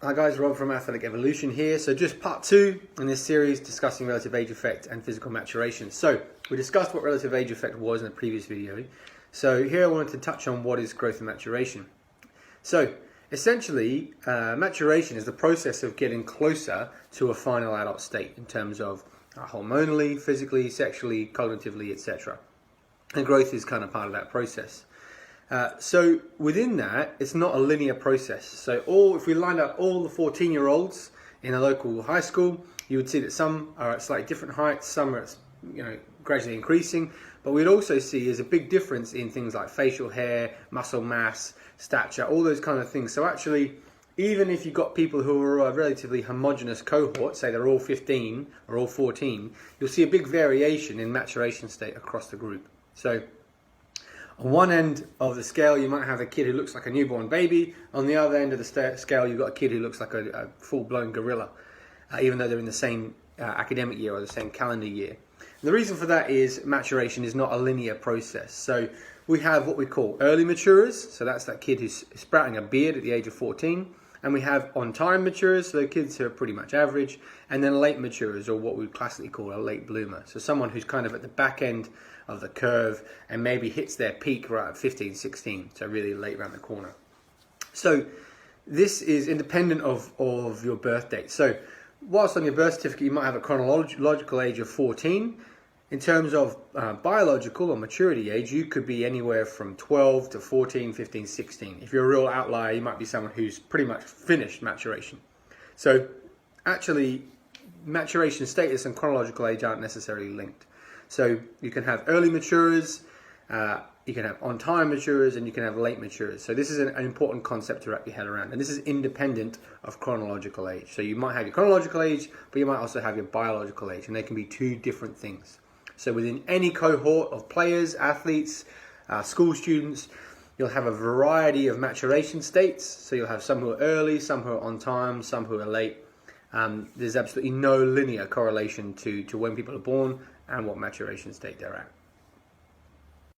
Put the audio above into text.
Hi guys, Rob from Athletic Evolution here. So just part 2 in this series discussing relative age effect and physical maturation. So we discussed what relative age effect was in the previous video. So here I wanted to touch on what is growth and maturation. So essentially, maturation is the process of getting closer to a final adult state in terms of hormonally, physically, sexually, cognitively, etc. And growth is kind of part of that process. So within that, it's not a linear process. So if we lined up all the 14-year-olds in a local high school, you would see that some are at slightly different heights, some are gradually increasing, but we'd also see is a big difference in things like facial hair, muscle mass, stature, all those kind of things. So actually, even if you've got people who are a relatively homogeneous cohort, say they're all 15 or all 14, you'll see a big variation in maturation state across the group. So on one end of the scale, you might have a kid who looks like a newborn baby. On the other end of the scale, you've got a kid who looks like a full-blown gorilla, even though they're in the same academic year or the same calendar year. And the reason for that is maturation is not a linear process. So we have what we call early maturers. So that's that kid who's sprouting a beard at the age of 14. And we have on-time maturers, so the kids who are pretty much average. And then late maturers, or what we classically call a late bloomer. So someone who's kind of at the back end of the curve and maybe hits their peak right at 15, 16, so really late around the corner. So this is independent of your birth date. So whilst on your birth certificate you might have a chronological age of 14, in terms of biological or maturity age, you could be anywhere from 12 to 14, 15, 16. If you're a real outlier, you might be someone who's pretty much finished maturation. So actually, maturation status and chronological age aren't necessarily linked. So you can have early maturers, you can have on-time maturers, and you can have late maturers. So this is an important concept to wrap your head around. And this is independent of chronological age. So you might have your chronological age, but you might also have your biological age. And they can be two different things. So within any cohort of players, athletes, school students, you'll have a variety of maturation states. So you'll have some who are early, some who are on time, some who are late. There's absolutely no linear correlation to when people are born and what maturation state they're at.